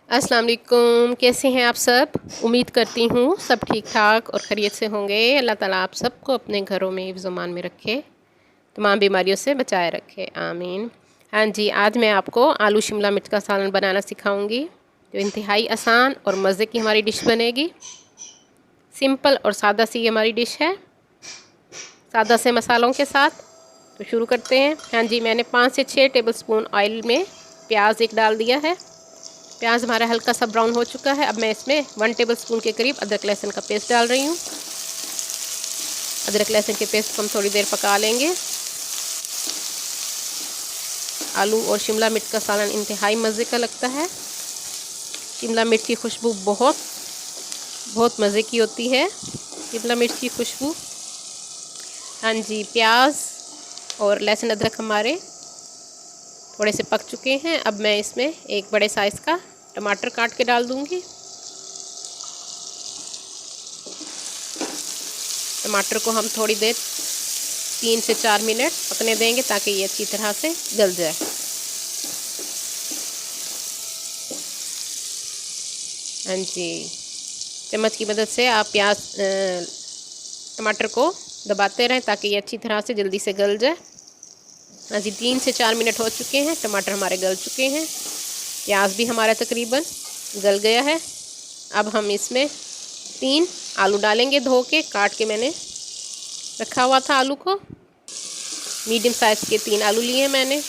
अस्सलाम वालेकुम, कैसे हैं आप सब। उम्मीद करती हूँ सब ठीक ठाक और खैरियत से होंगे। अल्लाह ताला आप सबको अपने घरों में हिफ्ज़-ओ-मान में रखे, तमाम बीमारियों से बचाए रखे, आमीन। हाँ जी, आज मैं आपको आलू शिमला मिर्च का सालन बनाना सिखाऊंगी, जो इंतहाई आसान और मज़े की हमारी डिश बनेगी। सिंपल और सादा सी हमारी डिश है, सादा से मसालों के साथ। तो शुरू करते हैं। हाँ जी, मैंने 5 से 6 टेबलस्पून ऑयल में प्याज एक डाल दिया है। प्याज हमारा हल्का सा ब्राउन हो चुका है। अब मैं इसमें 1 टेबलस्पून के करीब अदरक लहसुन का पेस्ट डाल रही हूँ। अदरक लहसुन के पेस्ट को हम थोड़ी देर पका लेंगे। आलू और शिमला मिर्च का सालन इंतहाई मज़े का लगता है। शिमला मिर्च की खुशबू बहुत मज़े की होती है, शिमला मिर्च की खुशबू। हाँ जी, प्याज और लहसुन अदरक हमारे थोड़े से पक चुके हैं। अब मैं इसमें एक बड़े साइज़ का टमाटर काट के डाल दूंगी। टमाटर को हम थोड़ी देर 3 से 4 मिनट पकने देंगे ताकि ये अच्छी तरह से गल जाए। हाँ जी, चम्मच की मदद से आप टमाटर को दबाते रहें ताकि ये अच्छी तरह से जल्दी से गल जाए। हाँ जी, 3 से 4 मिनट हो चुके हैं, टमाटर हमारे गल चुके हैं, प्याज भी हमारा तकरीबन गल गया है। अब हम इसमें 3 आलू डालेंगे, धो के काट के मैंने रखा हुआ था आलू को। मीडियम साइज़ के 3 आलू लिए हैं मैंने।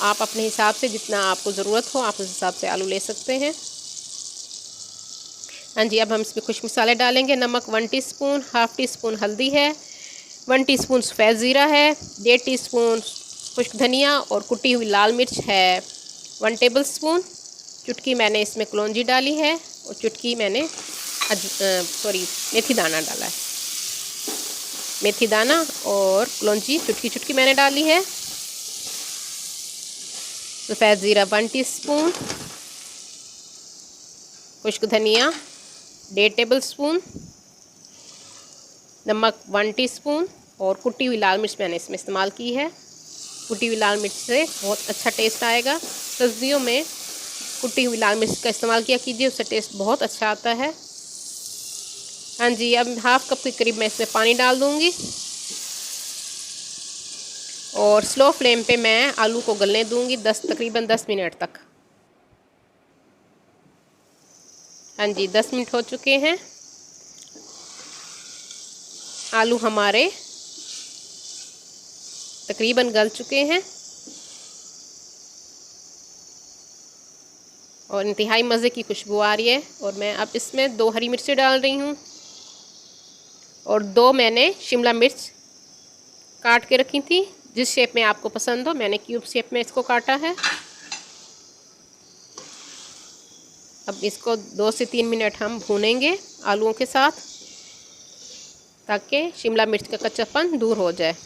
आप अपने हिसाब से जितना आपको ज़रूरत हो आप उस हिसाब से आलू ले सकते हैं। हाँ जी, अब हम इसमें कुछ मसाले डालेंगे। नमक 1 टीस्पून, हाफ़ टी स्पून हल्दी है, 1 टीस्पून सफ़ेद ज़ीरा है, 1.5 टीस्पून खुश्क धनिया और कुटी हुई लाल मिर्च है 1 टेबलस्पून। चुटकी मैंने इसमें कलौंजी डाली है और चुटकी मैंने मेथी दाना डाला है। मेथी दाना और कलौंजी चुटकी मैंने डाली है। सफ़ेद ज़ीरा 1 टीस्पून, खुश्क धनिया 1.5 टेबलस्पून, नमक 1 टीस्पून और कुटी हुई लाल मिर्च मैंने इसमें इस्तेमाल की है। कुटी हुई लाल मिर्च से बहुत अच्छा टेस्ट आएगा। सर्दियों में कुटी हुई लाल मिर्च का इस्तेमाल किया कीजिए, उससे टेस्ट बहुत अच्छा आता है। हाँ जी, अब हाफ़ कप के करीब मैं इसमें पानी डाल दूँगी और स्लो फ्लेम पे मैं आलू को गलने दूँगी तकरीबन 10 मिनट तक। हाँ जी, 10 मिनट हो चुके हैं। आलू हमारे तकरीबन गल चुके हैं और इंतहाई मज़े की खुशबू आ रही है। और मैं अब इसमें 2 हरी मिर्चें डाल रही हूँ और 2 मैंने शिमला मिर्च काट के रखी थी, जिस शेप में आपको पसंद हो। मैंने क्यूब शेप में इसको काटा है। अब इसको 2 से 3 मिनट हम भूनेंगे आलूओं के साथ ताकि शिमला मिर्च का कच्चापन दूर हो जाए।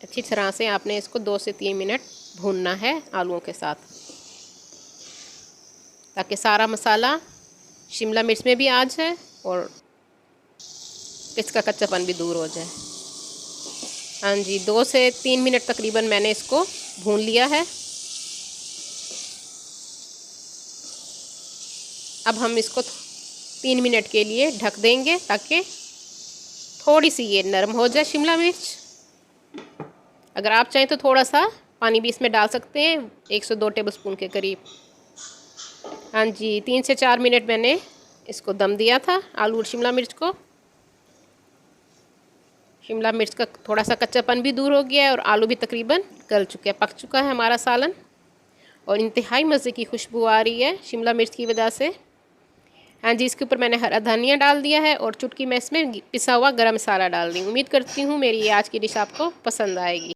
अच्छी तरह से आपने इसको 2 से 3 मिनट भूनना है आलूओं के साथ ताकि सारा मसाला शिमला मिर्च में भी आ जाए और इसका कच्चापन भी दूर हो जाए। हाँ जी, 2 से 3 मिनट तकरीबन मैंने इसको भून लिया है। अब हम इसको 3 मिनट के लिए ढक देंगे ताकि थोड़ी सी ये नरम हो जाए शिमला मिर्च। अगर आप चाहें तो थोड़ा सा पानी भी इसमें डाल सकते हैं, 1 से 2 टेबलस्पून के करीब। हाँ जी, 3 से 4 मिनट मैंने इसको दम दिया था आलू और शिमला मिर्च को। शिमला मिर्च का थोड़ा सा कच्चापन भी दूर हो गया है और आलू भी तकरीबन गल चुके हैं, पक चुका है हमारा सालन और इंतहाई मज़े की खुशबू आ रही है शिमला मिर्च की वजह से। हाँ जी, इसके ऊपर मैंने हरा धनिया डाल दिया है और चुटकी मैं इसमें पिसा हुआ गरम मसाला डाल रही हूँ। उम्मीद करती हूँ मेरी ये आज की डिश आपको पसंद आएगी।